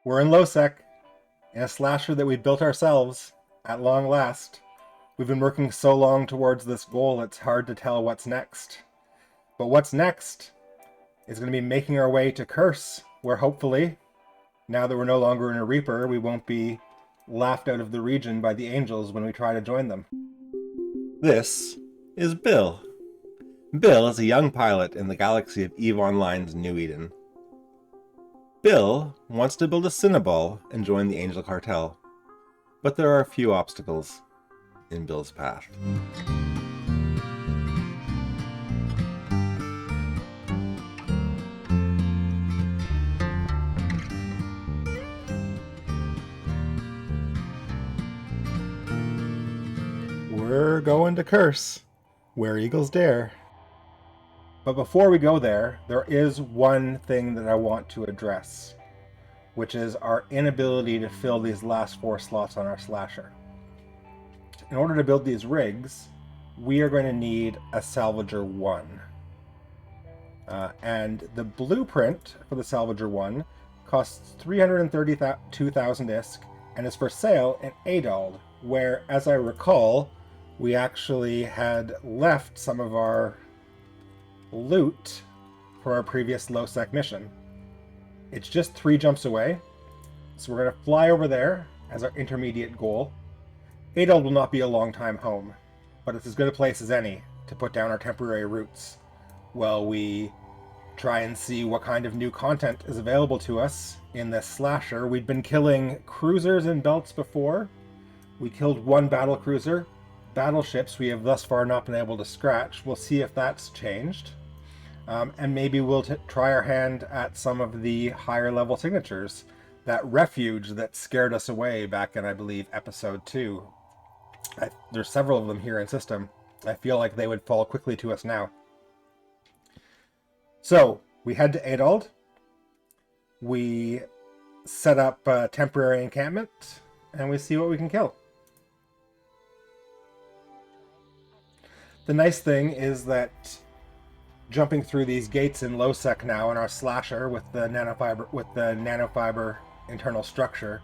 We're in Lowsec, in a slasher that we built ourselves, at long last. We've been working so long towards this goal, it's hard to tell what's next. But what's next is going to be making our way to Curse, where hopefully, now that we're no longer in a Reaper, we won't be laughed out of the region by the angels when we try to join them. This is Bill. Bill is a young pilot in the galaxy of EVE Online's New Eden. Bill wants to build a Cynabal and join the Angel Cartel, but there are a few obstacles in Bill's path. We're going to Curse, where eagles dare. But before we go there, there is one thing that I want to address, which is our inability to fill these last 4 slots on our slasher. In order to build these rigs, we are going to need a Salvager 1. And the blueprint for the Salvager 1 costs 332,000 ISK and is for sale in Adald, where, as I recall, we actually had left some of our loot from our previous low-sec mission. It's just 3 jumps away, so we're going to fly over there as our intermediate goal. Adel will not be a long time home, but it's as good a place as any to put down our temporary roots while we try and see what kind of new content is available to us in this slasher. We'd been killing cruisers and belts before. We killed 1 battle cruiser. Battleships we have thus far not been able to scratch. We'll see if that's changed. And maybe we'll try our hand at some of the higher level signatures. That refuge that scared us away back in, I believe, episode 2. There's several of them here in system. I feel like they would fall quickly to us now. So, we head to Adald. We set up a temporary encampment, and we see what we can kill. The nice thing is that jumping through these gates in low-sec now in our slasher with the nanofiber internal structure,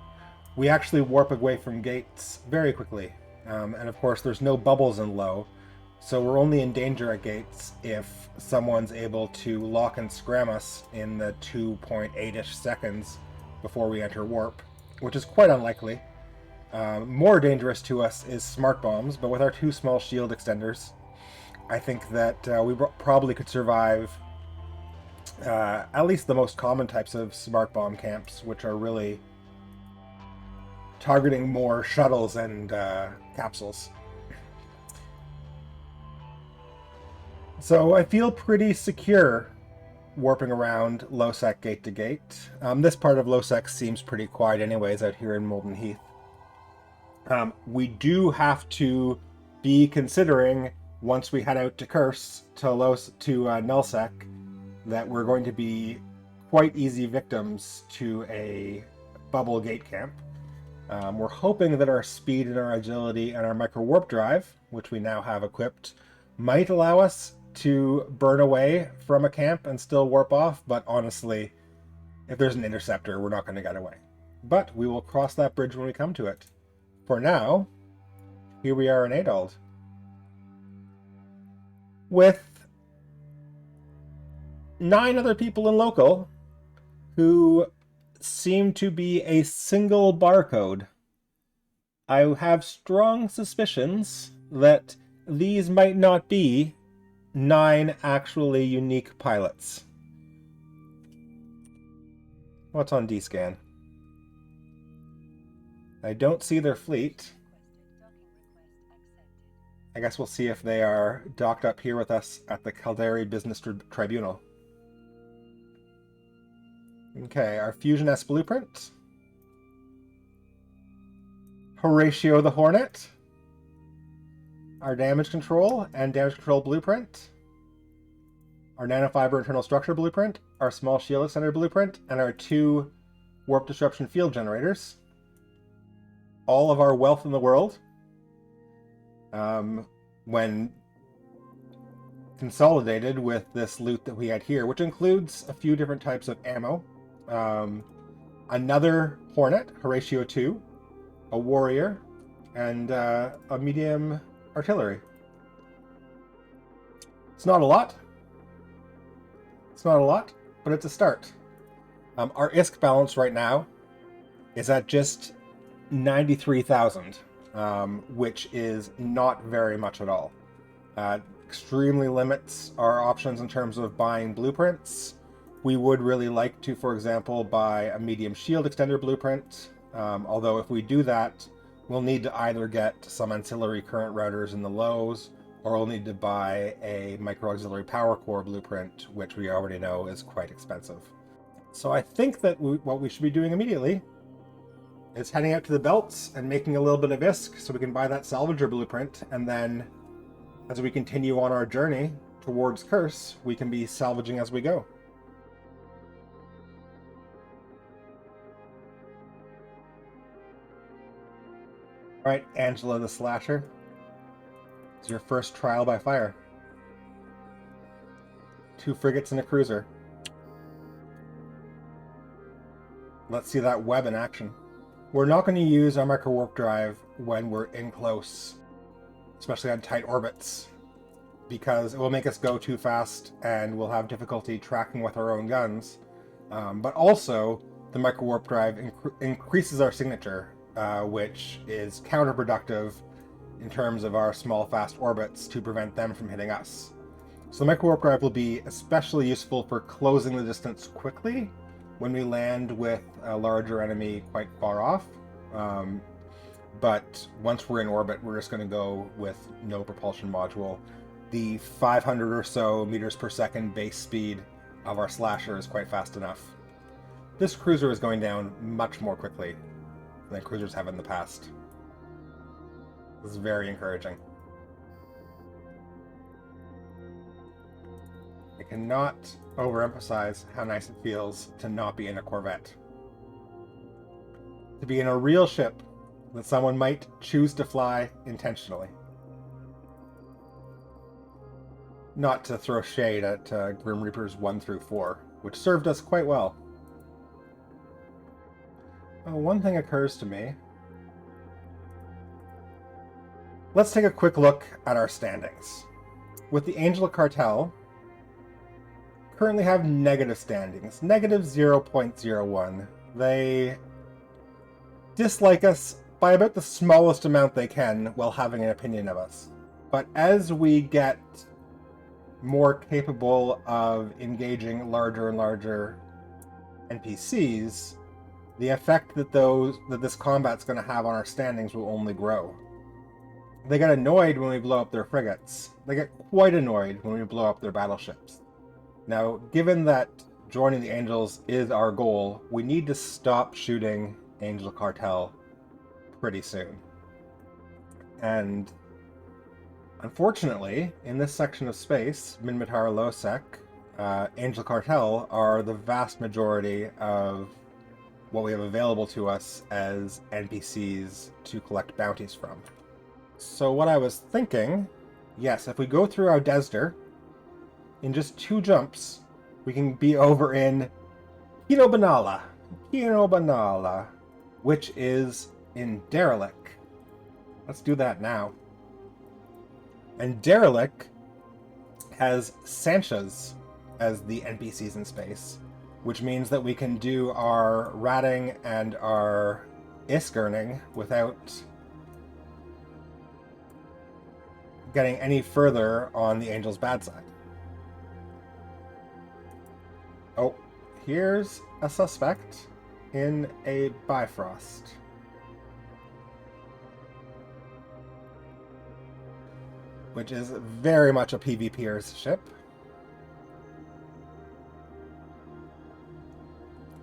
we actually warp away from gates very quickly. And of course there's no bubbles in low, so we're only in danger at gates if someone's able to lock and scram us in the 2.8-ish seconds before we enter warp, which is quite unlikely. More dangerous to us is smart bombs, but with our 2 small shield extenders, I think that we probably could survive at least the most common types of smart bomb camps, which are really targeting more shuttles and capsules. So I feel pretty secure warping around Lowsec gate to gate. This part of Lowsec seems pretty quiet anyways out here in Molten Heath. We do have to be considering, once we head out to Curse to Nullsec, that we're going to be quite easy victims to a bubble gate camp. We're hoping that our speed and our agility and our micro warp drive, which we now have equipped, might allow us to burn away from a camp and still warp off, but honestly, if there's an interceptor, we're not going to get away. But we will cross that bridge when we come to it. For now, here we are in Adald, with 9 other people in local who seem to be a single barcode. I have strong suspicions that these might not be 9 actually unique pilots. What's on D-scan? I don't see their fleet. I guess we'll see if they are docked up here with us at the Caldari Business Tribunal. Okay, our Fusion S blueprint. Horatio the Hornet. Our damage control and damage control blueprint. Our nanofiber internal structure blueprint. Our small shield extender blueprint. And our 2 warp disruption field generators. All of our wealth in the world. When consolidated with this loot that we had here, which includes a few different types of ammo, another Hornet, Horatio 2, a Warrior, and a medium artillery. It's not a lot. It's not a lot, but it's a start. Our ISK balance right now is at just 93,000, which is not very much at all. Extremely limits our options in terms of buying blueprints. We would really like to, for example, buy a medium shield extender blueprint, although if we do that, we'll need to either get some ancillary current routers in the lows, or we'll need to buy a micro auxiliary power core blueprint, which we already know is quite expensive. So I think that what we should be doing immediately is heading out to the belts and making a little bit of ISK so we can buy that salvager blueprint, and then as we continue on our journey towards Curse, we can be salvaging as we go. Alright, Angela the Slasher. It's your first trial by fire. 2 frigates and a cruiser. Let's see that web in action. We're not going to use our micro warp drive when we're in close, especially on tight orbits, because it will make us go too fast and we'll have difficulty tracking with our own guns. But also, the micro warp drive increases our signature, which is counterproductive in terms of our small fast orbits to prevent them from hitting us. So the micro warp drive will be especially useful for closing the distance quickly when we land with a larger enemy quite far off. But once we're in orbit, we're just going to go with no propulsion module. The 500 or so meters per second base speed of our slasher is quite fast enough. This cruiser is going down much more quickly than cruisers have in the past. This is very encouraging. I cannot overemphasize how nice it feels to not be in a Corvette. To be in a real ship that someone might choose to fly intentionally. Not to throw shade at Grim Reapers 1 through 4, which served us quite well. One thing occurs to me. Let's take a quick look at our standings. With the Angel Cartel, currently have negative standings, negative 0.01. They dislike us by about the smallest amount they can while having an opinion of us. But as we get more capable of engaging larger and larger NPCs, the effect that this combat's going to have on our standings will only grow. They get annoyed when we blow up their frigates. They get quite annoyed when we blow up their battleships. Now, given that joining the Angels is our goal, we need to stop shooting Angel Cartel pretty soon. And unfortunately, in this section of space, Minmatar Losec, Angel Cartel are the vast majority of what we have available to us as NPCs to collect bounties from. So what I was thinking, yes, if we go through our Desder, in just 2 jumps, we can be over in Kinobanala, which is in Derelict. Let's do that now. And Derelict has Sanchas as the NPCs in space, which means that we can do our ratting and our ISK earning without getting any further on the Angel's bad side. Oh, here's a suspect in a Bifrost. Which is very much a PvPer's ship.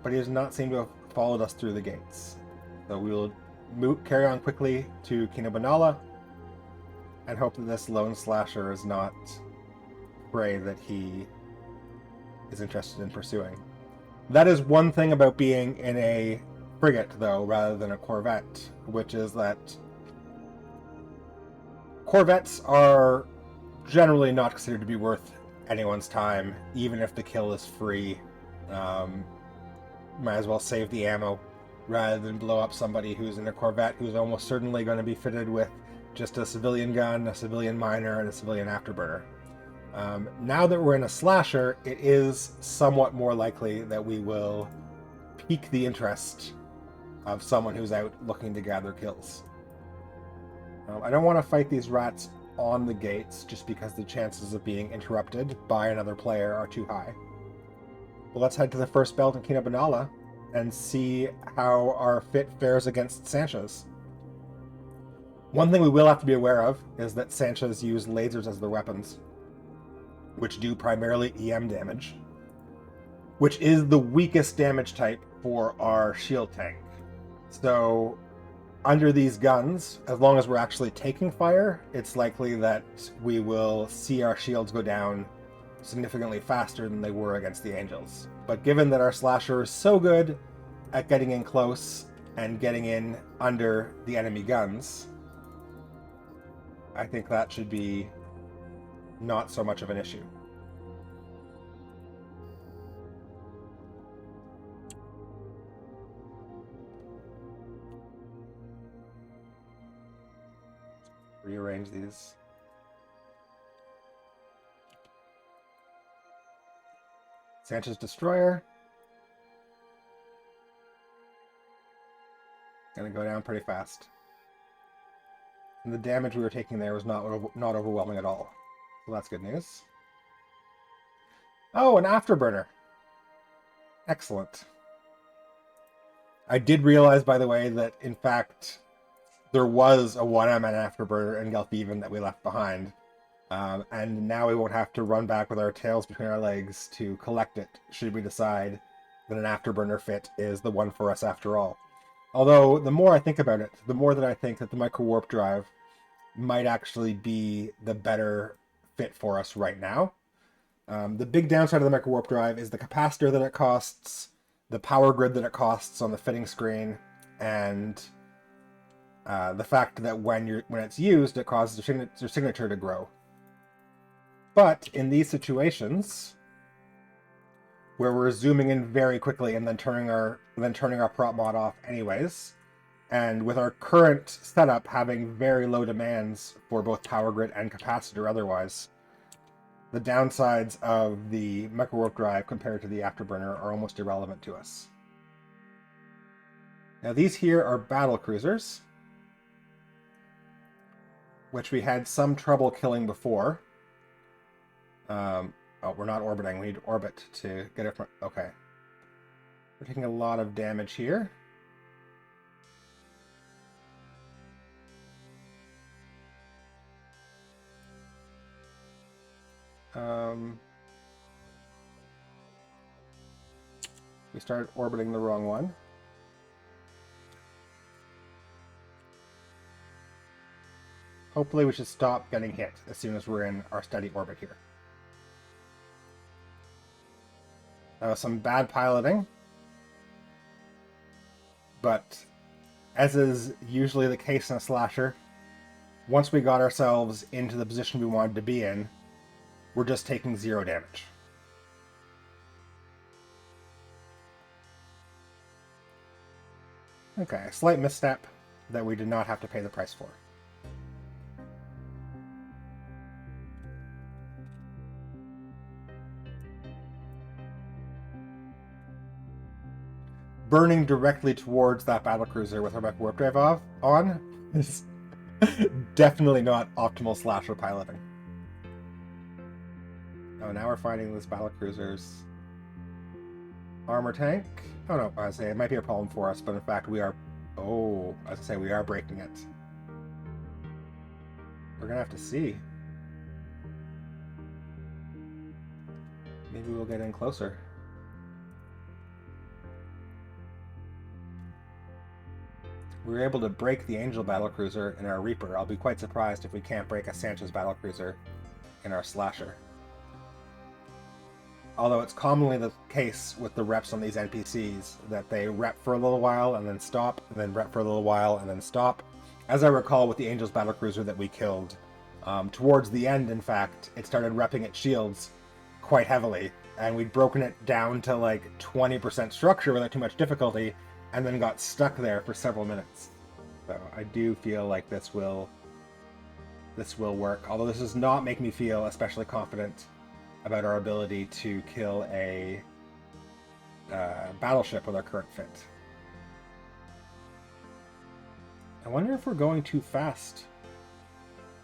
But he does not seem to have followed us through the gates. So we will carry on quickly to Kinobanala and hope that this lone slasher is not prey that he is interested in pursuing. That is one thing about being in a frigate, though, rather than a Corvette, which is that Corvettes are generally not considered to be worth anyone's time, even if the kill is free. might as well save the ammo rather than blow up somebody who's in a Corvette who's almost certainly going to be fitted with just a civilian gun, a civilian miner, and a civilian afterburner. Now that we're in a slasher, it is somewhat more likely that we will pique the interest of someone who's out looking to gather kills. I don't want to fight these rats on the gates just because the chances of being interrupted by another player are too high. But let's head to the first belt in Cynabal and see how our fit fares against Sanchez. One thing we will have to be aware of is that Sanchez use lasers as their weapons, which do primarily EM damage, which is the weakest damage type for our shield tank. So under these guns, as long as we're actually taking fire, it's likely that we will see our shields go down significantly faster than they were against the Angels. But given that our slasher is so good at getting in close and getting in under the enemy guns, I think that should be not so much of an issue. Rearrange these. Sanchez Destroyer. Gonna go down pretty fast. And the damage we were taking there was not overwhelming at all. So that's good news. Oh, an afterburner. Excellent. I did realize, by the way, that in fact there was a 1MN afterburner in Gelfeven that we left behind. And now we won't have to run back with our tails between our legs to collect it, should we decide that an afterburner fit is the one for us after all. Although, the more I think about it, the more that I think that the micro-warp drive might actually be the better fit for us right now. The big downside of the micro-warp drive is the capacitor that it costs, the power grid that it costs on the fitting screen, and the fact that when it's used, it causes your signature to grow. But in these situations, where we're zooming in very quickly and then turning our prop mod off anyways, and with our current setup having very low demands for both power grid and capacitor otherwise, the downsides of the micro-warp drive compared to the afterburner are almost irrelevant to us. Now these here are battle cruisers, which we had some trouble killing before. Oh, we're not orbiting. We need to orbit to get it from... Okay. We're taking a lot of damage here. We started orbiting the wrong one. Hopefully we should stop getting hit as soon as we're in our steady orbit here. Some bad piloting, but as is usually the case in a slasher, once we got ourselves into the position we wanted to be in, we're just taking 0 damage. Okay, a slight misstep that we did not have to pay the price for. Burning directly towards that battlecruiser with our mech-warp drive on is definitely not optimal slasher piloting. Oh, now we're finding this battlecruiser's armor tank. Oh no, I was saying it might be a problem for us, but in fact we are... Oh, I was gonna say we are breaking it. We're gonna have to see. Maybe we'll get in closer. We were able to break the Angel battlecruiser in our Reaper. I'll be quite surprised if we can't break a Sanchez battlecruiser in our Slasher. Although it's commonly the case with the reps on these NPCs that they rep for a little while and then stop, and then rep for a little while and then stop. As I recall with the Angel's battlecruiser that we killed, towards the end, in fact, it started repping its shields quite heavily, and we'd broken it down to like 20% structure without too much difficulty, and then got stuck there for several minutes. So I do feel like this will work, although this does not make me feel especially confident about our ability to kill a battleship with our current fit. I wonder if we're going too fast.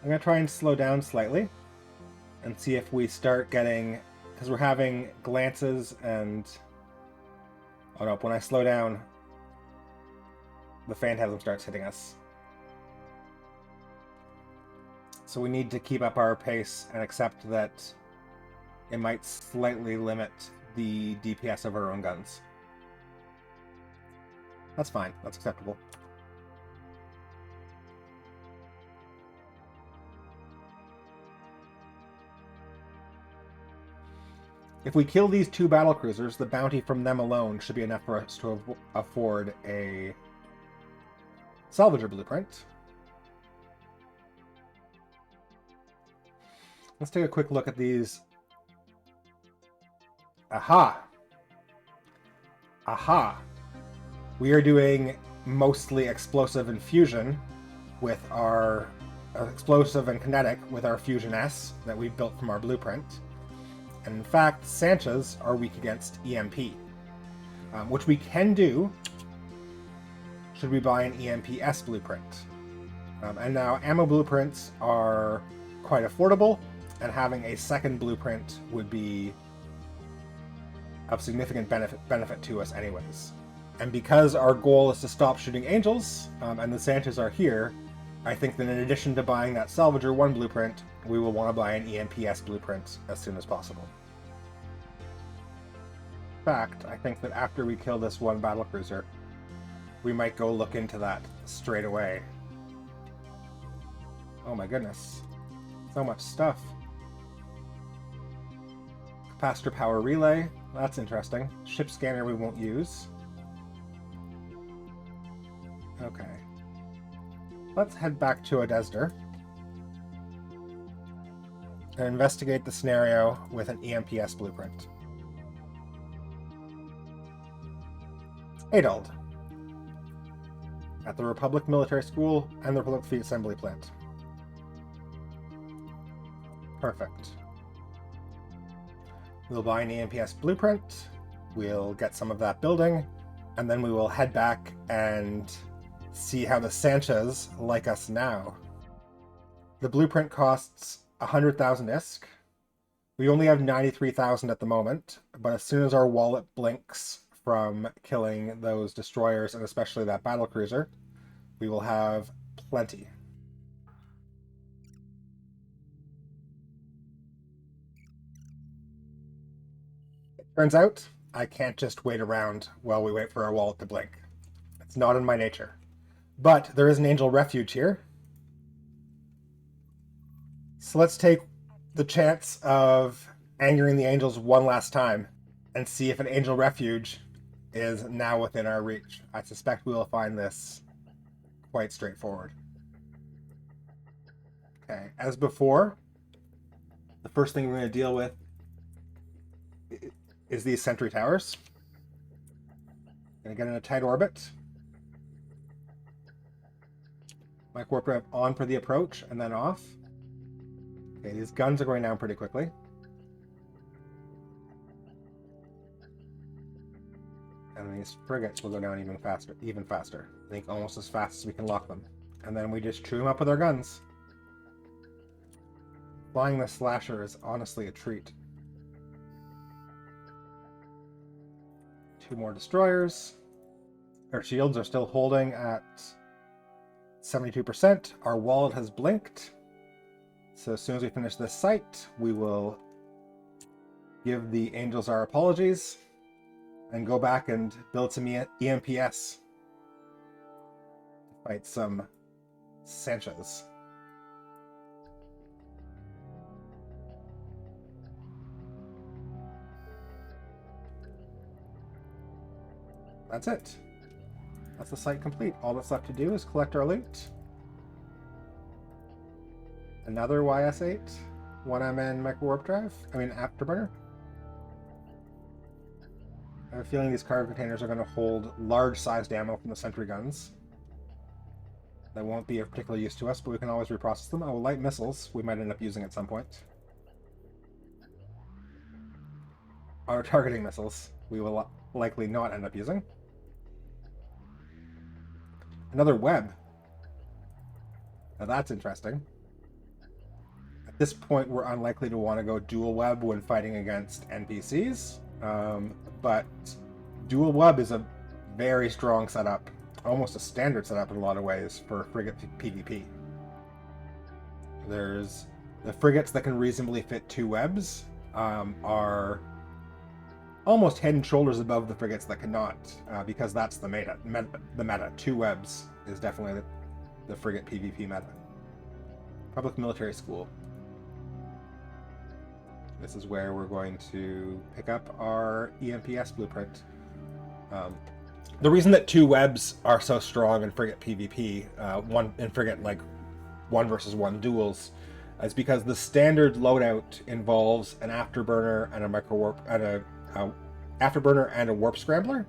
I'm going to try and slow down slightly and see if we start getting, because we're having glances and, oh no, when I slow down, the phantasm starts hitting us. So we need to keep up our pace and accept that it might slightly limit the DPS of our own guns. That's fine, that's acceptable. If we kill these 2 battlecruisers, the bounty from them alone should be enough for us to afford a salvager blueprint. Let's take a quick look at these. Aha! Aha! We are doing mostly explosive and fusion with our explosive and kinetic with our Fusion S that we built from our blueprint. And in fact, Sanchas are weak against EMP, which we can do should we buy an EMP-S blueprint. And now ammo blueprints are quite affordable, and having a second blueprint would be of significant benefit to us anyways. And because our goal is to stop shooting angels, and the Sanchas are here, I think that in addition to buying that Salvager 1 blueprint, we will want to buy an EMP-S blueprint as soon as possible. In fact, I think that after we kill this 1 battlecruiser, we might go look into that straight away. Oh my goodness. So much stuff. Capacitor power relay. That's interesting. Ship scanner we won't use. Okay. Let's head back to Odesder and investigate the scenario with an EMP-S blueprint. Adolf. At the Republic Military School and the Republic Fleet Assembly Plant. Perfect. We'll buy an EMP-S blueprint, we'll get some of that building, and then we will head back and see how the Sanchas like us now. The blueprint costs 100,000 ISK. We only have 93,000 at the moment, but as soon as our wallet blinks from killing those destroyers, and especially that battlecruiser, we will have plenty. It turns out, I can't just wait around while we wait for our wallet to blink. It's not in my nature. But there is an angel refuge here. So let's take the chance of angering the angels one last time and see if an angel refuge is now within our reach. I suspect we will find this quite straightforward. Okay, as before, the first thing we're going to deal with is these sentry towers. Going to get in a tight orbit. Mike warp drive on for the approach and then off. Okay, these guns are going down pretty quickly. And these frigates will go down even faster. I think almost as fast as we can lock them. And then we just chew them up with our guns. Flying the slasher is honestly a treat. 2 more destroyers. Our shields are still holding at 72%. Our wallet has blinked. So as soon as we finish this site, we will give the angels our apologies and go back and build some EMPS to fight some Sanchas. That's it. That's the site complete. All that's left to do is collect our loot. Another YS8, 1MN micro warp drive. Afterburner. I have a feeling these cargo containers are going to hold large-sized ammo from the sentry guns. That won't be of particular use to us, but we can always reprocess them. Oh, light missiles we might end up using at some point. Our targeting missiles we will likely not end up using. Another web. Now that's interesting. At this point, we're unlikely to want to go dual web when fighting against NPCs, but dual web is a very strong setup, almost a standard setup in a lot of ways for frigate PvP. There's the frigates that can reasonably fit 2 webs are almost head and shoulders above the frigates that cannot, because that's the meta. The meta. 2 webs is definitely the frigate PvP meta. Public Military School. This is where we're going to pick up our EMPS blueprint. The reason that 2 webs are so strong in frigate PvP, one in frigate like 1 versus 1 duels, is because the standard loadout involves an afterburner and a micro warp and a afterburner and a warp scrambler,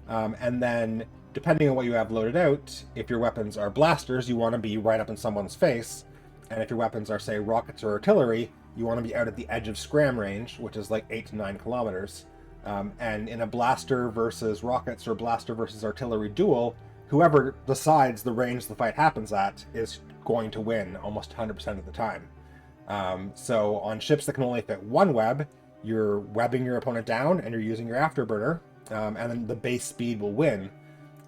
and then depending on what you have loaded out, if your weapons are blasters, you want to be right up in someone's face, and if your weapons are, say, rockets or artillery, you want to be out at the edge of scram range, which is like 8 to 9 kilometers. And in a blaster versus rockets or blaster versus artillery duel, whoever decides the range the fight happens at is going to win almost 100% of the time. So on ships that can only fit 1 web, you're webbing your opponent down and you're using your afterburner, and then the base speed will win.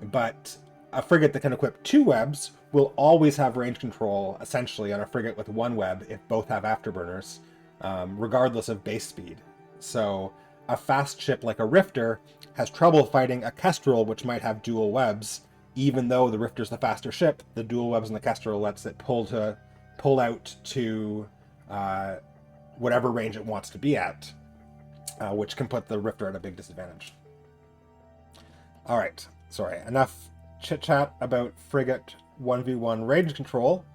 But a frigate that can equip 2 webs will always have range control, essentially, on a frigate with 1 web if both have afterburners, regardless of base speed. So a fast ship like a Rifter has trouble fighting a Kestrel, which might have dual webs. Even though the Rifter's the faster ship, the dual webs in the Kestrel lets it pull out to whatever range it wants to be at, which can put the Rifter at a big disadvantage. All right, sorry, enough chit-chat about frigate 1v1 range control.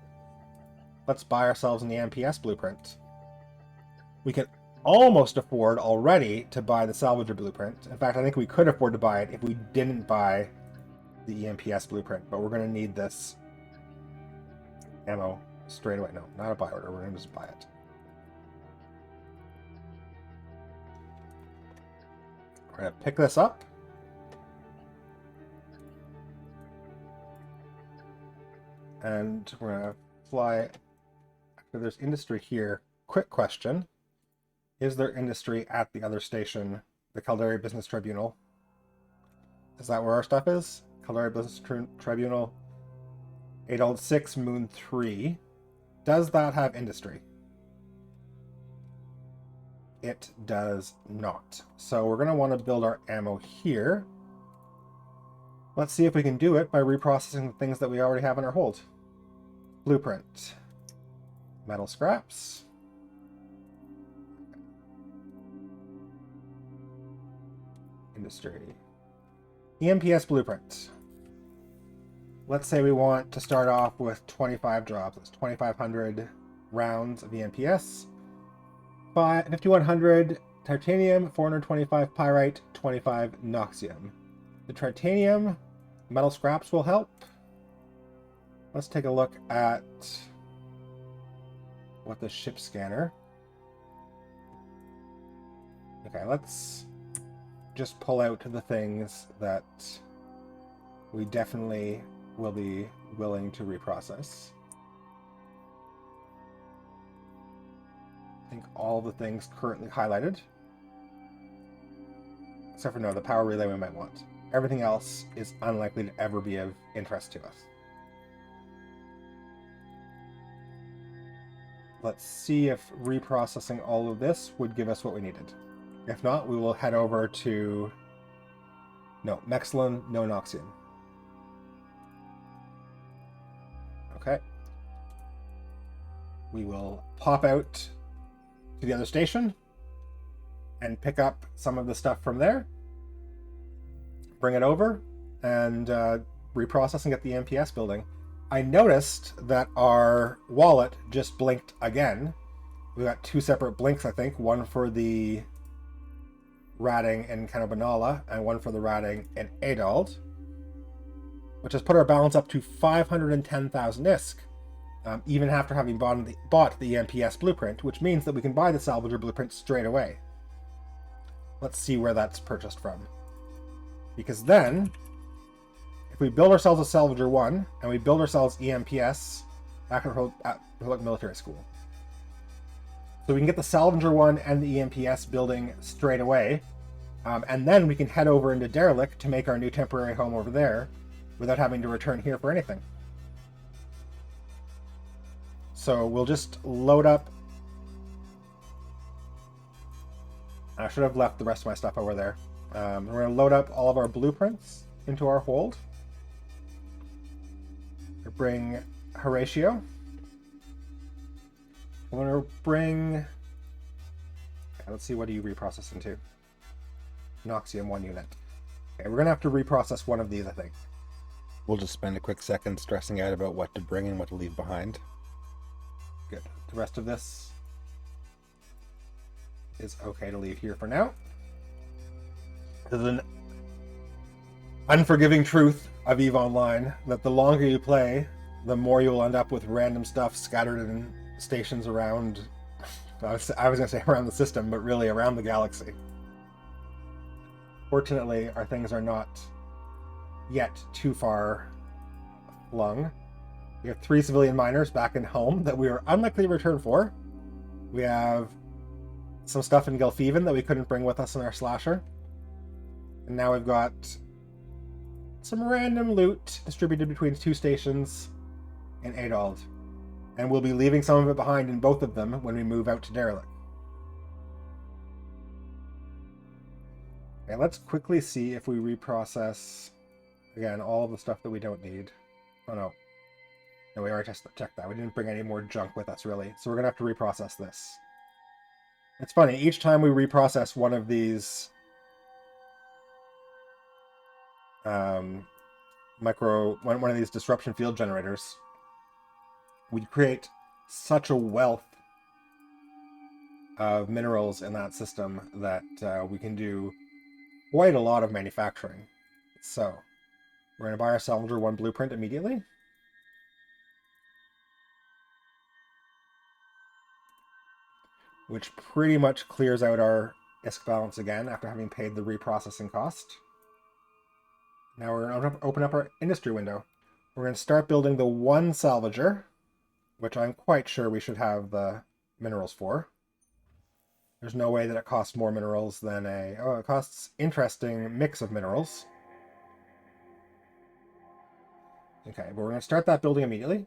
Let's buy ourselves an EMPS blueprint. We can almost afford already to buy the salvager blueprint. In fact, I think we could afford to buy it if we didn't buy the EMPS blueprint, but we're going to need this ammo straight away. No, not a buy order, we're going to just buy it. We're going to pick this up. And we're going to fly. After there's industry here, quick question. Is there industry at the other station, the Caldari Business Tribunal? Is that where our stuff is? Caldari Business Tribunal, Adult 6, Moon 3. Does that have industry? It does not. So we're going to want to build our ammo here. Let's see if we can do it by reprocessing the things that we already have in our hold. Blueprint. Metal scraps. Industry. EMPS blueprint. Let's say we want to start off with 25 drops. That's 2,500 rounds of EMPS. 5,100 titanium, 425 pyrite, 25 noxium. The titanium metal scraps will help. Let's take a look at what the ship scanner. Okay, let's just pull out the things that we definitely will be willing to reprocess. I think all the things currently highlighted, except for the power relay we might want. Everything else is unlikely to ever be of interest to us. Let's see if reprocessing all of this would give us what we needed. If not, we will head over to... No, Mexilin, no Noxium. Okay. We will pop out to the other station and pick up some of the stuff from there. Bring it over and reprocess and get the MPS building. I noticed that our wallet just blinked again. We got 2 separate blinks, I think. One for the ratting in Cynabal and one for the ratting in Adald, which has put our balance up to 510,000 ISK, even after having bought the EMPS blueprint, which means that we can buy the salvager blueprint straight away. Let's see where that's purchased from. Because then, if we build ourselves a salvager 1 and we build ourselves EMPS back at Republic Military School, so we can get the salvager 1 and the EMPS building straight away, and then we can head over into Derelict to make our new temporary home over there without having to return here for anything. So we'll just load up. I should have left the rest of my stuff over there. We're going to load up all of our blueprints into our hold. We'll bring Horatio. I'm going to bring... let's see, what do you reprocess into? Noxium 1 unit. Okay, we're going to have to reprocess one of these, I think. We'll just spend a quick second stressing out about what to bring and what to leave behind. Good. The rest of this is okay to leave here for now. There's an unforgiving truth of EVE Online that the longer you play, the more you'll end up with random stuff scattered in stations around, I was going to say around the system, but really around the galaxy. Fortunately, our things are not yet too far flung. We have 3 civilian miners back in home that we are unlikely to return for. We have some stuff in Gelfeven that we couldn't bring with us in our slasher. And now we've got some random loot distributed between 2 stations in Adald. And we'll be leaving some of it behind in both of them when we move out to Derelict. Okay, let's quickly see if we reprocess, again, all of the stuff that we don't need. Oh no. No, we already checked that. We didn't bring any more junk with us, really. So we're going to have to reprocess this. It's funny, each time we reprocess one of these one of these disruption field generators, we create such a wealth of minerals in that system that we can do quite a lot of manufacturing. So we're going to buy our Salvager 1 blueprint immediately. Which pretty much clears out our ISK balance again after having paid the reprocessing cost. Now we're going to open up our industry window. We're going to start building the 1 salvager, which I'm quite sure we should have the minerals for. There's no way that it costs more minerals than it costs interesting mix of minerals. Okay, but we're going to start that building immediately.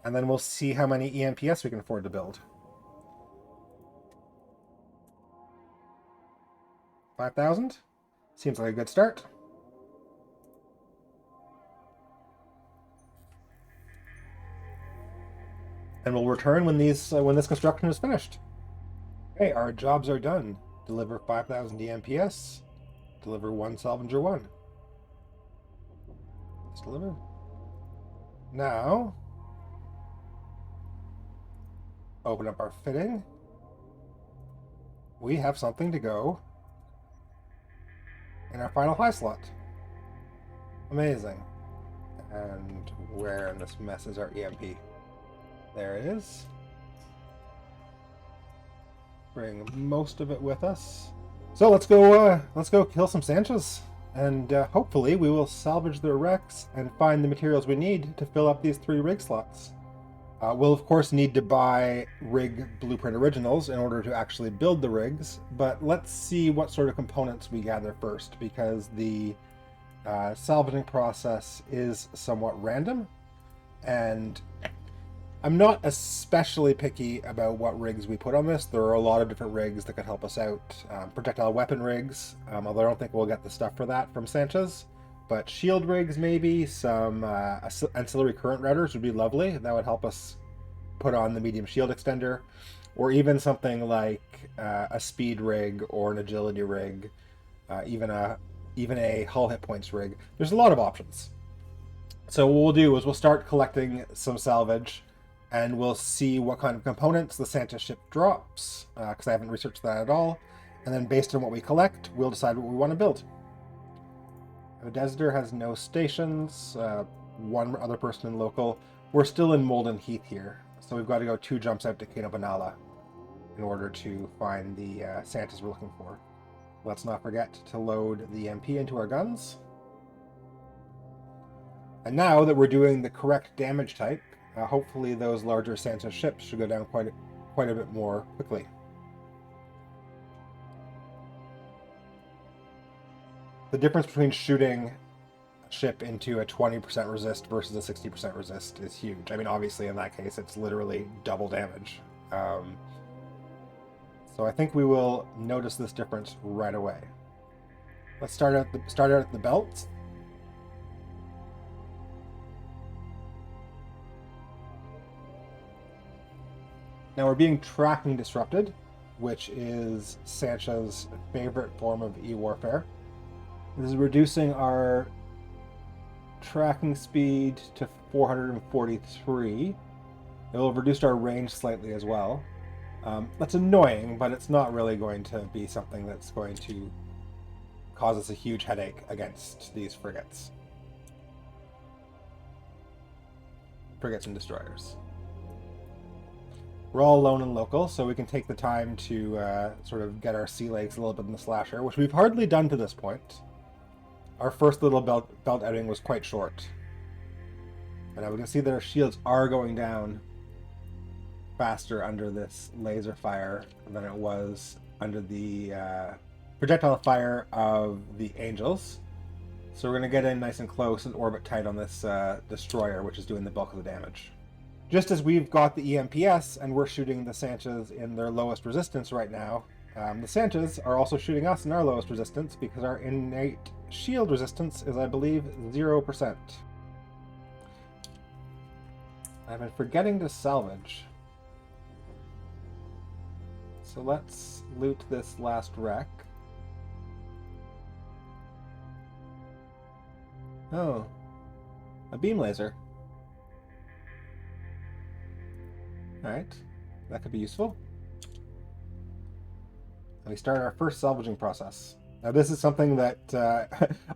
And then we'll see how many EMPS we can afford to build. 5,000? Seems like a good start. And we'll return when this construction is finished. Okay, our jobs are done. Deliver 5,000 EMPS. Deliver 1 Salvager 1. Let's deliver. Now, open up our fitting. We have something to go in our final high slot. Amazing. And where in this mess is our EMP? There it is. Bring most of it with us. So let's go kill some Sanchez, and hopefully we will salvage their wrecks and find the materials we need to fill up these 3 rig slots. We'll of course need to buy rig blueprint originals in order to actually build the rigs, but let's see what sort of components we gather first, because the salvaging process is somewhat random, and I'm not especially picky about what rigs we put on this. There are a lot of different rigs that could help us out. Projectile weapon rigs, although I don't think we'll get the stuff for that from Sanchez. But shield rigs maybe, some ancillary current routers would be lovely. That would help us put on the medium shield extender. Or even something like a speed rig or an agility rig, even a hull hit points rig. There's a lot of options. So what we'll do is we'll start collecting some salvage, and we'll see what kind of components the Santa ship drops, because I haven't researched that at all. And then based on what we collect, we'll decide what we want to build. Odesder has no stations, one other person in local. We're still in Molden Heath here, so we've got to go 2 jumps out to Kinobanala in order to find the Santas we're looking for. Let's not forget to load the MP into our guns. And now that we're doing the correct damage type, hopefully those larger Santa ships should go down quite a bit more quickly. The difference between shooting a ship into a 20% resist versus a 60% resist is huge. I mean, obviously in that case, it's literally double damage. So I think we will notice this difference right away. Let's start out at the belt. Now we're being tracking disrupted, which is Sancha's favorite form of e-warfare. This is reducing our tracking speed to 443. It will have reduced our range slightly as well. That's annoying, but it's not really going to be something that's going to cause us a huge headache against these frigates. Frigates and destroyers. We're all alone and local, so we can take the time to sort of get our sea legs a little bit in the slasher, which we've hardly done to this point. Our first little belt outing was quite short. And now we can see that our shields are going down faster under this laser fire than it was under the projectile fire of the Angels. So we're going to get in nice and close and orbit tight on this destroyer, which is doing the bulk of the damage. Just as we've got the EMPS and we're shooting the Santas in their lowest resistance right now, the Santas are also shooting us in our lowest resistance because our innate shield resistance is, I believe, 0%. I've been forgetting to salvage. So let's loot this last wreck. Oh, a beam laser. Alright, that could be useful. And we start our first salvaging process. Now this is something that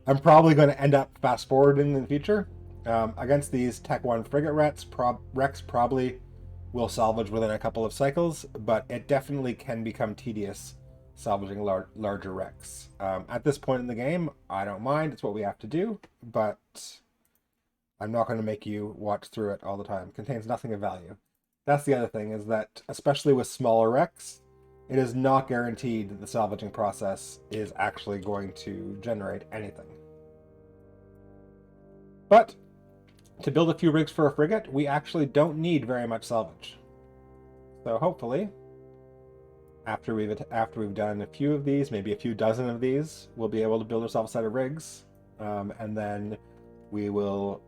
I'm probably going to end up fast forwarding in the future. Against these Tech 1 frigate wrecks probably will salvage within a couple of cycles, but it definitely can become tedious salvaging larger wrecks. At this point in the game, I don't mind, it's what we have to do, but I'm not going to make you watch through it all the time. It contains nothing of value. That's the other thing, is that, especially with smaller wrecks, it is not guaranteed that the salvaging process is actually going to generate anything. But to build a few rigs for a frigate, we actually don't need very much salvage. So hopefully, after we've done a few of these, maybe a few dozen of these, we'll be able to build ourselves a set of rigs, and then we will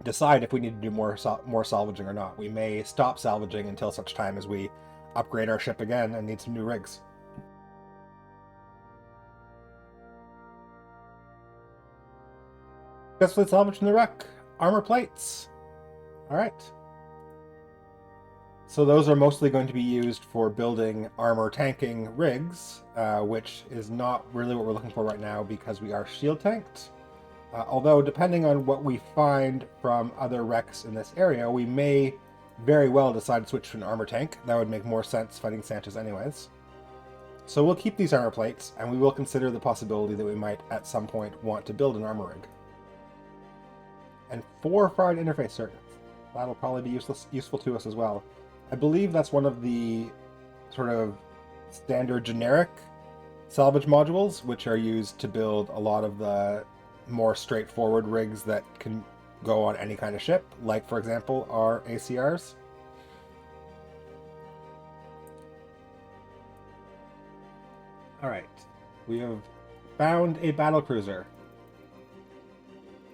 decide if we need to do more salvaging or not. We may stop salvaging until such time as we upgrade our ship again and need some new rigs. Successfully salvaged from the wreck. Armor plates. Alright. So those are mostly going to be used for building armor tanking rigs, which is not really what we're looking for right now because we are shield tanked. Although, depending on what we find from other wrecks in this area, we may very well decide to switch to an armor tank. That would make more sense fighting Santas anyways. So we'll keep these armor plates, and we will consider the possibility that we might at some point want to build an armor rig. And 4 fried interface circuits. That'll probably be useful to us as well. I believe that's one of the sort of standard generic salvage modules, which are used to build a lot of the more straightforward rigs that can go on any kind of ship, like, for example, our ACRs. Alright, we have found a battlecruiser.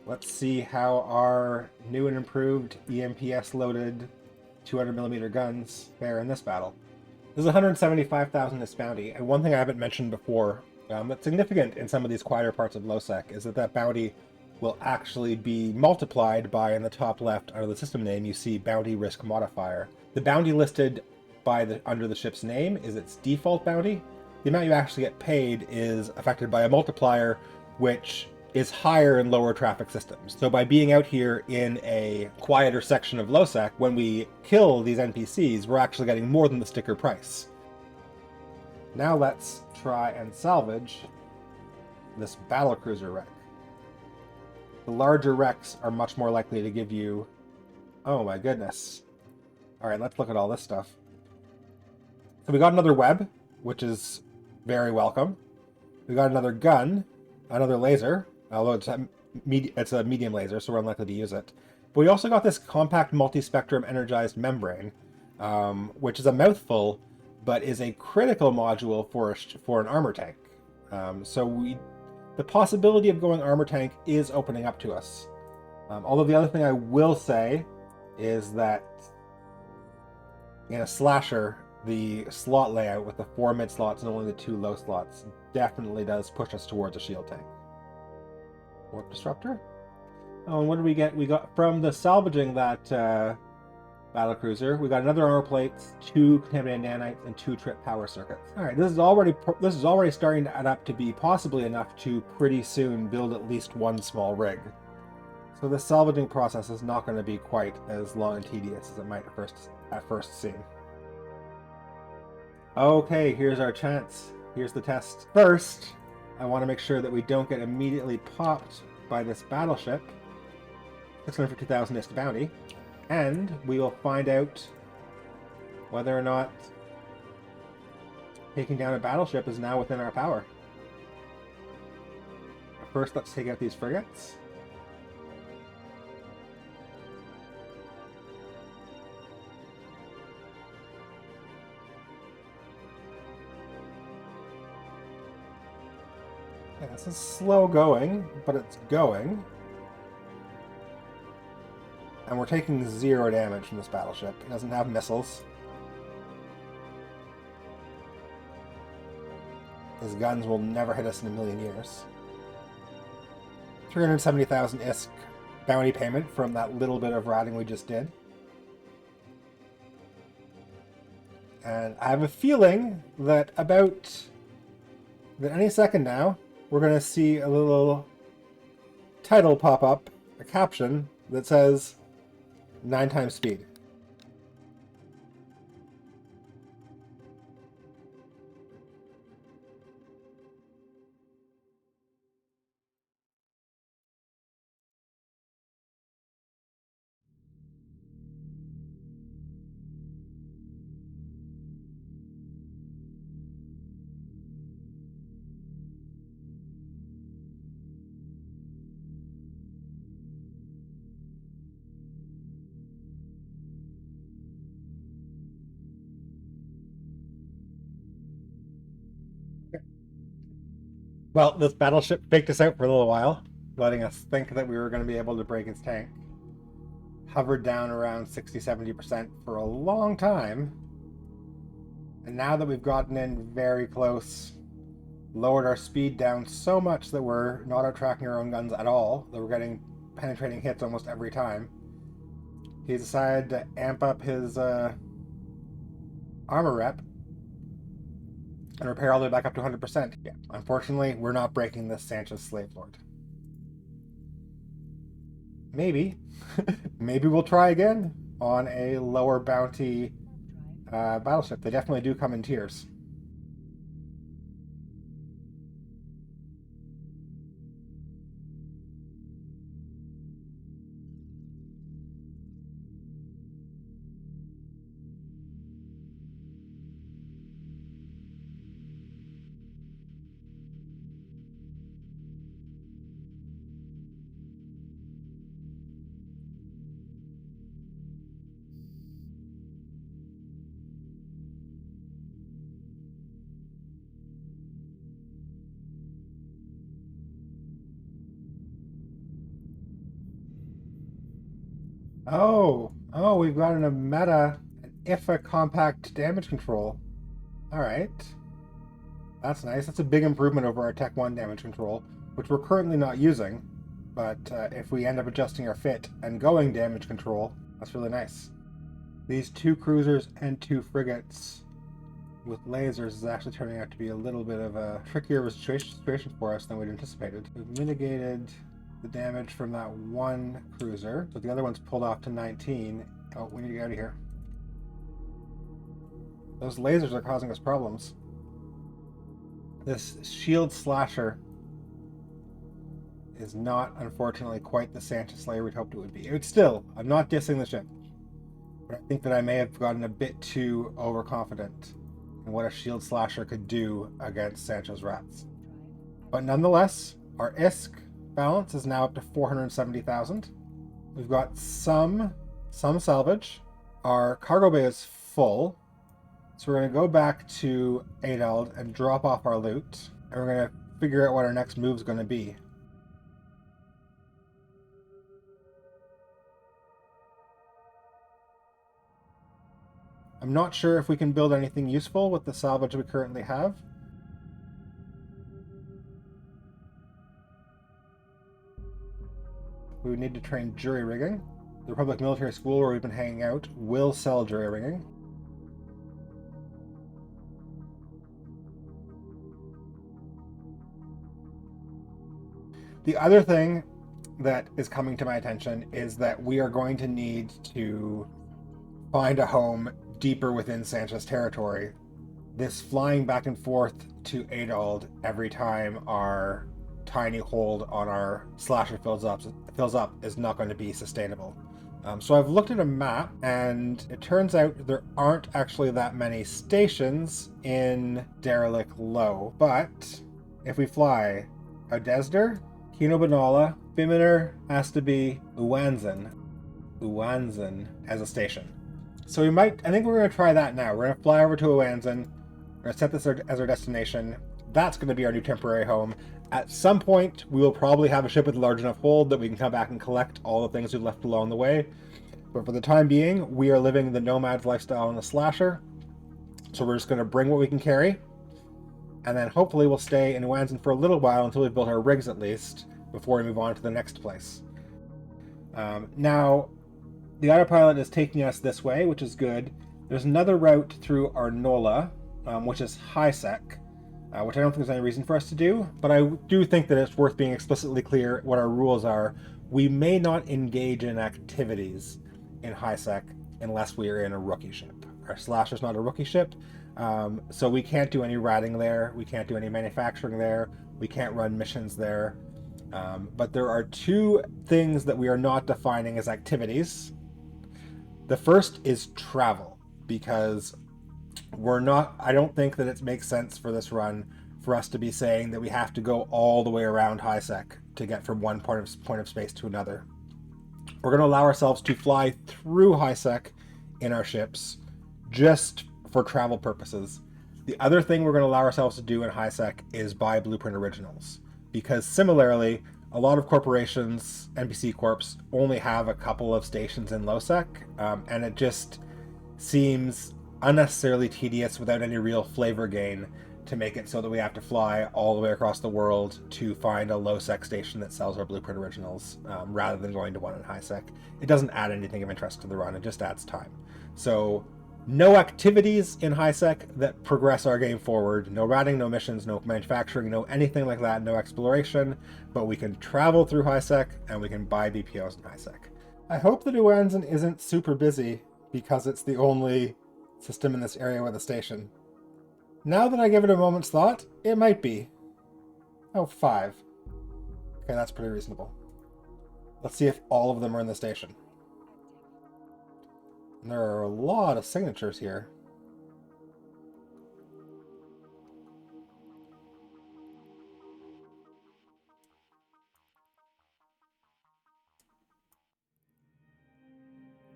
Let's see how our new and improved EMPS loaded 200mm guns fare in this battle. This is 175,000 this bounty, and one thing I haven't mentioned before that's significant in some of these quieter parts of LoSec is that bounty will actually be multiplied by, in the top left under the system name, you see bounty risk modifier. The bounty listed under the ship's name is its default bounty. The amount you actually get paid is affected by a multiplier, which is higher in lower traffic systems. So by being out here in a quieter section of LoSec, when we kill these NPCs, we're actually getting more than the sticker price. Now let's try and salvage this battlecruiser wreck. The larger wrecks are much more likely to give you... Oh my goodness. Alright, let's look at all this stuff. So we got another web, which is very welcome. We got another gun, another laser, although it's a medium laser, so we're unlikely to use it. But we also got this compact multi-spectrum energized membrane, which is a mouthful, but is a critical module for an armor tank. The possibility of going armor tank is opening up to us. Although the other thing I will say is that in a slasher, the slot layout with the 4 mid slots and only the 2 low slots definitely does push us towards a shield tank. Warp disruptor? Oh, and what did we get? We got from the salvaging that battlecruiser. We got another armor plate, 2 contaminated nanites, and 2 trip power circuits. All right, this is already starting to add up to be possibly enough to pretty soon build at least one small rig. So the salvaging process is not going to be quite as long and tedious as it might at first seem. Okay, here's our chance. Here's the test. First, I want to make sure that we don't get immediately popped by this battleship. 650,000 ISK bounty. And we will find out whether or not taking down a battleship is now within our power. First, let's take out these frigates. Yeah, this is slow going, but it's going. And we're taking 0 damage from this battleship. It doesn't have missiles. His guns will never hit us in a million years. 370,000 ISK bounty payment from that little bit of ratting we just did. And I have a feeling that any second now, we're going to see a little title pop up, a caption that says 9 times speed. Well, this battleship faked us out for a little while, letting us think that we were going to be able to break its tank. Hovered down around 60-70% for a long time. And now that we've gotten in very close, lowered our speed down so much that we're not out-tracking our own guns at all, that we're getting penetrating hits almost every time, he decided to amp up his armor rep and repair all the way back up to 100%. Yeah, unfortunately, we're not breaking this Sanchez Slave Lord. Maybe. Maybe we'll try again on a lower bounty battleship. They definitely do come in tiers. Oh, we've got a meta, an IFA compact damage control. Alright. That's nice. That's a big improvement over our Tech 1 damage control, which we're currently not using. But if we end up adjusting our fit and going damage control, that's really nice. These 2 cruisers and 2 frigates with lasers is actually turning out to be a little bit of a trickier situation for us than we'd anticipated. We've mitigated the damage from that 1 cruiser, but the other one's pulled off to 19. Oh, we need to get out of here. Those lasers are causing us problems. This shield slasher is not, unfortunately, quite the Santa Slayer we'd hoped it would be. It's still, I'm not dissing the ship, but I think that I may have gotten a bit too overconfident in what a shield slasher could do against Sancho's rats. But nonetheless, our ISK balance is now up to 470,000. We've got some salvage. Our cargo bay is full. So we're going to go back to Adeld and drop off our loot. And we're going to figure out what our next move is going to be. I'm not sure if we can build anything useful with the salvage we currently have. We would need to train jury rigging. The Republic Military School, where we've been hanging out, will sell jury rigging. The other thing that is coming to my attention is that we are going to need to find a home deeper within Sancho's territory. This flying back and forth to Adald every time our tiny hold on our slasher fills up is not going to be sustainable. So I've looked at a map, and it turns out there aren't actually that many stations in Derelict Low. But if we fly Odesder, Kino Banala, Fiminer, Astaby, Uwanzan as a station. So I think we're going to try that now. We're going to fly over to Uwanzan. We're going to set this as our destination. That's going to be our new temporary home. At some point, we will probably have a ship with a large enough hold that we can come back and collect all the things we've left along the way. But for the time being, we are living the nomad's lifestyle in the slasher. So we're just going to bring what we can carry. And then hopefully we'll stay in Uwanzan for a little while until we've built our rigs at least, before we move on to the next place. Now, the autopilot is taking us this way, which is good. There's another route through Arnola, which is high sec, which I don't think there's any reason for us to do, but I do think that it's worth being explicitly clear what our rules are. We may not engage in activities in high sec unless we are in a rookie ship. Our slasher's not a rookie ship, so we can't do any ratting there, we can't do any manufacturing there, we can't run missions there. But there are 2 things that we are not defining as activities. The first is travel, because I don't think that it makes sense for this run for us to be saying that we have to go all the way around high sec to get from one point of space to another. We're going to allow ourselves to fly through high sec in our ships just for travel purposes. The other thing we're going to allow ourselves to do in high sec is buy blueprint originals, because similarly, a lot of corporations, NPC corps, only have a couple of stations in low sec, and it just seems unnecessarily tedious without any real flavor gain to make it so that we have to fly all the way across the world to find a low sec station that sells our blueprint originals, rather than going to one in high sec. It doesn't add anything of interest to the run, it just adds time. So no activities in high sec that progress our game forward. No ratting, no missions, no manufacturing, no anything like that, no exploration, but we can travel through high sec and we can buy BPOs in high sec. I hope that Uwanzan isn't super busy because it's the only system in this area with a station. Now that I give it a moment's thought, it might be. Oh, 5. Okay, that's pretty reasonable. Let's see if all of them are in the station. And there are a lot of signatures here.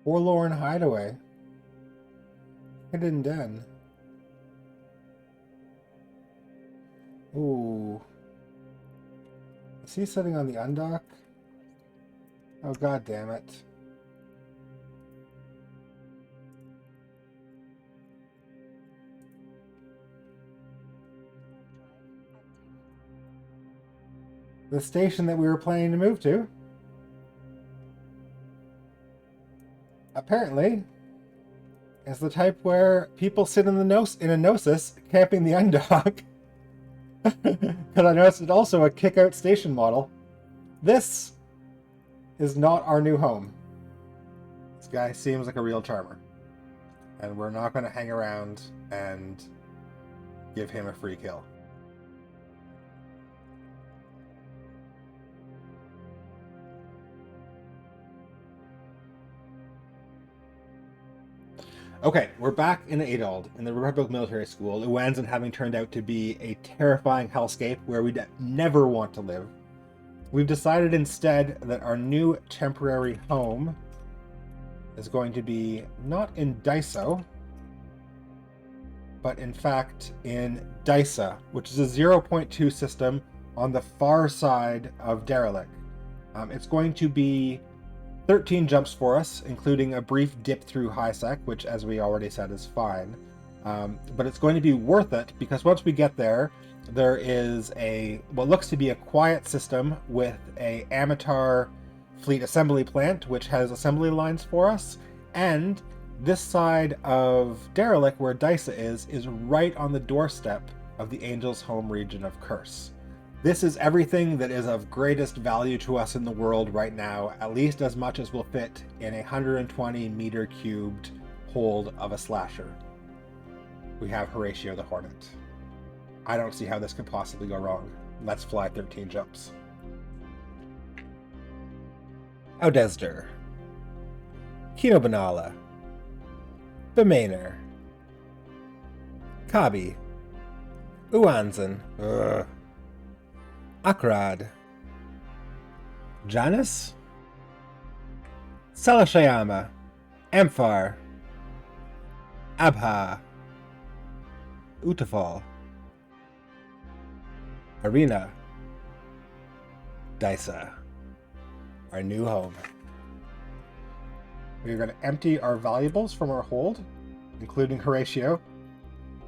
Forlorn Hideaway. Hidden Den. Ooh. Is he sitting on the undock? Oh, god damn it. the station that we were planning to move to apparently is the type where people sit in a Gnosis camping the undock. Because I noticed it's also a kick-out station model. This is not our new home. This guy seems like a real charmer. And we're not going to hang around and give him a free kill. Okay, we're back in Adald, in the Republic Military School. It ends in having turned out to be a terrifying hellscape where we'd never want to live. We've decided instead that our new temporary home is going to be not in Daiso, but in fact in Dysa, which is a 0.2 system on the far side of Derelict. It's going to be 13 jumps for us, including a brief dip through High-Sec, which, as we already said, is fine. But it's going to be worth it, because once we get there, there is what looks to be a quiet system with a Amitar fleet assembly plant, which has assembly lines for us, and this side of Derelict, where Dysa is right on the doorstep of the Angel's home region of Curse. This is everything that is of greatest value to us in the world right now, at least as much as will fit in a 120 meter cubed hold of a slasher. We have Horatio the Hornet. I don't see how this could possibly go wrong. Let's fly 13 jumps. Audesder. Kinobanala. Bemainer. Kabi. Uanzan. Akrad. Janus? Salashayama. Amphar. Abha. Utafal. Arena. Dysa. Our new home. We're going to empty our valuables from our hold, including Horatio.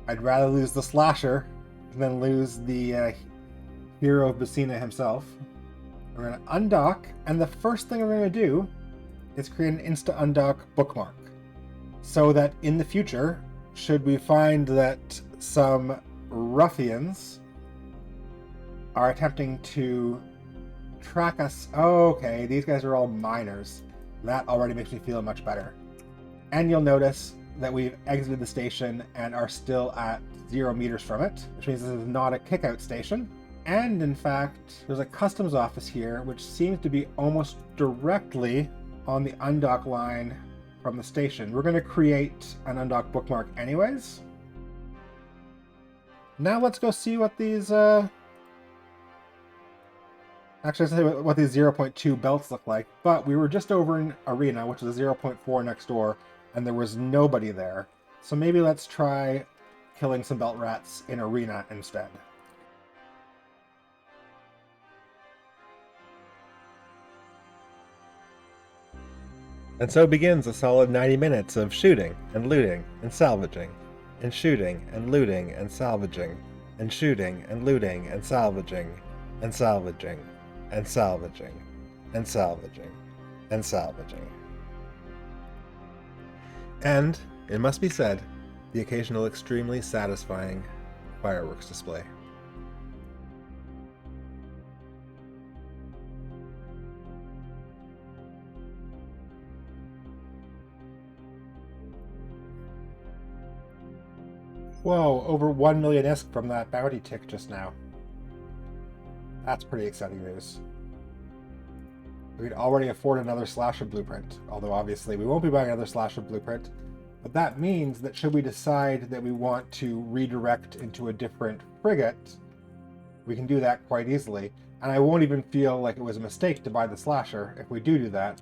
I'd rather lose the slasher than lose the hero of Basina himself. We're going to undock, and the first thing we're going to do is create an insta-undock bookmark, so that in the future, should we find that some ruffians are attempting to track us... Oh, okay, these guys are all miners. That already makes me feel much better. And you'll notice that we've exited the station and are still at 0 meters from it, which means this is not a kick-out station. And in fact, there's a customs office here, which seems to be almost directly on the undock line from the station. We're going to create an undock bookmark anyways. Now let's go see what these... Actually, let's see what these 0.2 belts look like. But we were just over in Arena, which is a 0.4 next door, and there was nobody there. So maybe let's try killing some belt rats in Arena instead. And so begins a solid 90 minutes of shooting and looting and salvaging, and shooting and looting and salvaging, and shooting and looting and salvaging, and salvaging, and salvaging, and salvaging, and salvaging. And, it must be said, the occasional extremely satisfying fireworks display. Whoa, over 1 million ISK from that bounty tick just now. That's pretty exciting news. We could already afford another Slasher blueprint, although obviously we won't be buying another Slasher blueprint. But that means that should we decide that we want to redirect into a different frigate, we can do that quite easily. And I won't even feel like it was a mistake to buy the Slasher if we do that.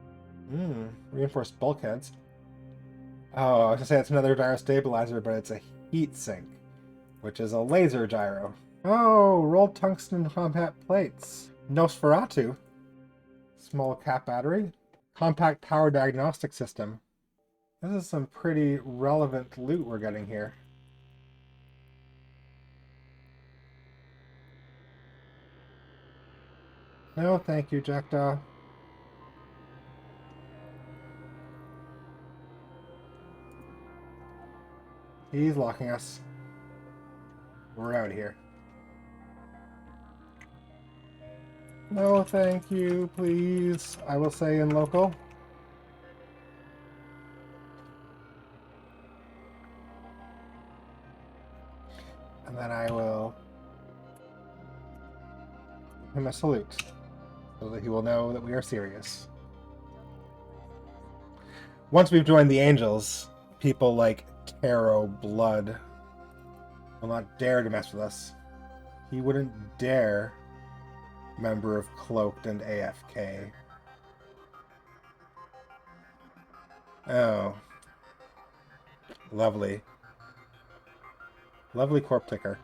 Reinforced bulkheads. Oh, I was gonna say it's another gyro stabilizer, but it's a heat sink, which is a laser gyro. Oh, rolled tungsten compact plates. Nosferatu. Small cap battery. Compact power diagnostic system. This is some pretty relevant loot we're getting here. No, thank you, Jackdaw. He's locking us. We're out of here. No, thank you, please. I will say in local. And then I will give him a salute, so that he will know that we are serious. Once we've joined the Angels, people like Tarot Blood will not dare to mess with us. He wouldn't dare, member of Cloaked and AFK. Oh. Lovely. Lovely corp ticker.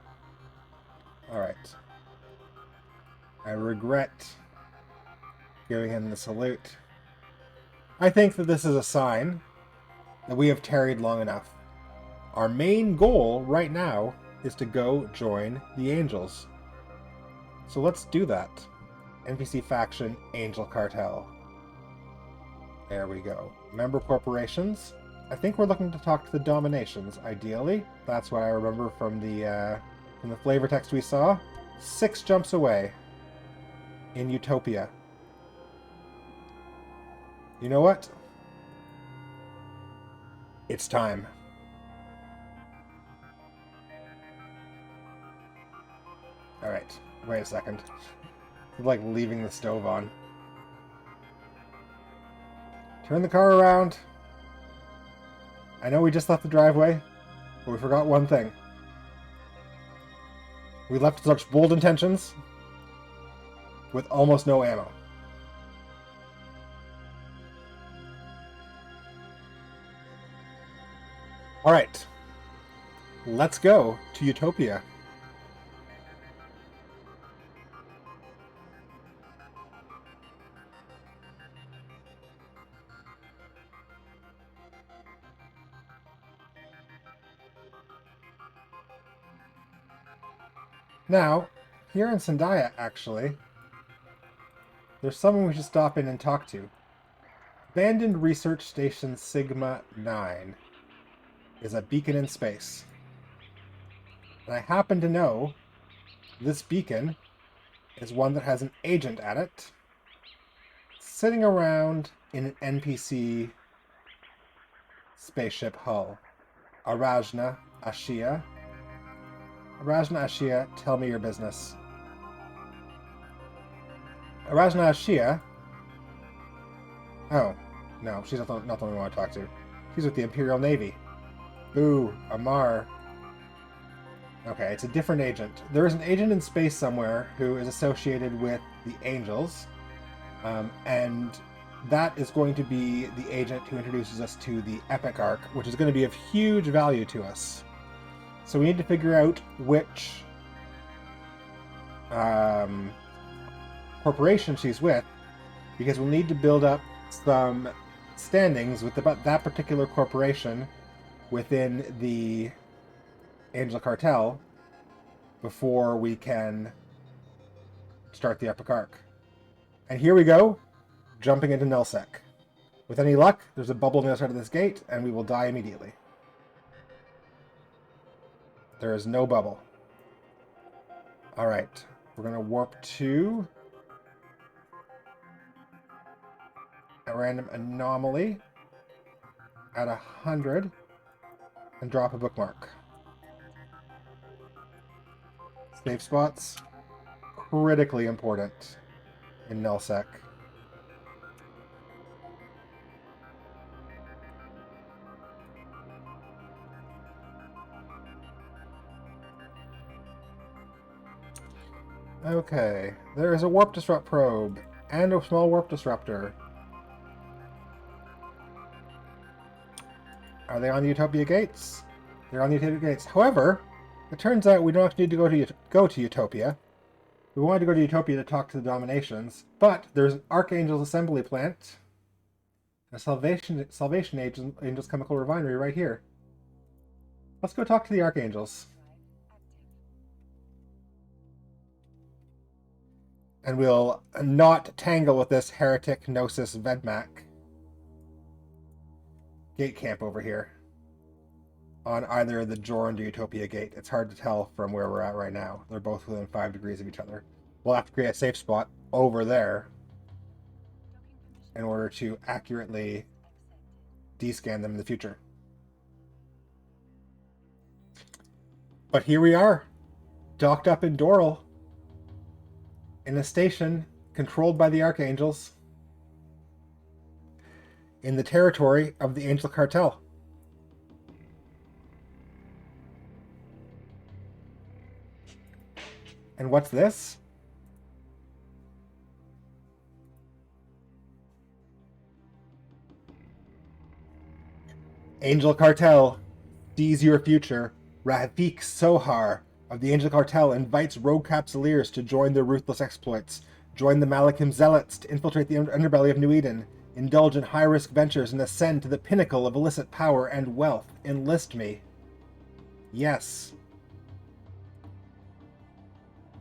Alright. I regret giving him the salute. I think that this is a sign that we have tarried long enough. Our main goal right now is to go join the Angels. So let's do that. NPC faction, Angel Cartel. There we go. Member corporations. I think we're looking to talk to the Dominations, ideally. That's what I remember from the flavor text we saw. 6 jumps away in Utopia. You know what? It's time. Alright, wait a second. I'm like leaving the stove on. Turn the car around. I know we just left the driveway, but we forgot one thing. We left such bold intentions with almost no ammo. Alright. Let's go to Utopia. Now, here in Sandaya, actually, there's someone we should stop in and talk to. Abandoned Research Station Sigma 9 is a beacon in space. And I happen to know this beacon is one that has an agent at it, sitting around in an NPC spaceship hull. Arajna Ashia. Arajna Ashia, tell me your business. Arajna Ashia. Oh, no, she's not the one I want to talk to. She's with the Imperial Navy. Boo, Amar. Okay, it's a different agent. There is an agent in space somewhere who is associated with the Angels, and that is going to be the agent who introduces us to the Epic Arc, which is going to be of huge value to us. So we need to figure out which corporation she's with, because we'll need to build up some standings with that particular corporation within the Angel Cartel before we can start the Epic Arc. And here we go, jumping into Nullsec. With any luck, there's a bubble on the other side of this gate, and we will die immediately. There is no bubble. Alright, we're going to warp to a random anomaly at 100 and drop a bookmark. Save spots, critically important in Nullsec. Okay, there is a warp disrupt probe and a small warp disruptor. Are they on the Utopia gates? They're on the Utopia gates. However, it turns out we don't actually need to go to Utopia. We wanted to go to Utopia to talk to the Dominations, but there's an Archangel's assembly plant, a Salvation Angels chemical refinery right here. Let's go talk to the Archangels. And we'll not tangle with this heretic Gnosis Vedmak. Gate camp over here. On either the Jorn or Utopia gate. It's hard to tell from where we're at right now. They're both within 5 degrees of each other. We'll have to create a safe spot over there in order to accurately descan them in the future. But here we are, docked up in Doral, in a station controlled by the Archangels, in the territory of the Angel Cartel. And what's this? Angel Cartel sees your future. Rafik Sohar of the Angel Cartel invites rogue capsuleers to join their ruthless exploits. Join the Malachim Zealots to infiltrate the underbelly of New Eden. Indulge in high-risk ventures and ascend to the pinnacle of illicit power and wealth. Enlist me. Yes.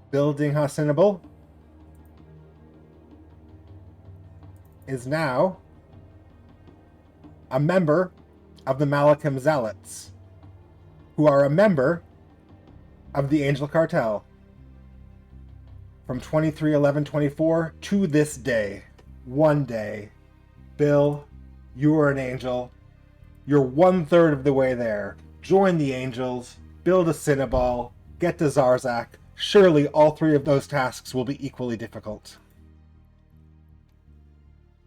Building Dingha Cynabal is now a member of the Malachim Zealots, who are a member of the Angel Cartel. From 23/11/24 to this day, one day, Bill, you are an angel. You're 1/3 of the way there. Join the Angels, build a Cynabal, get to Zarzak. Surely all 3 of those tasks will be equally difficult.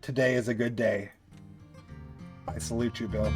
Today is a good day. I salute you, Bill.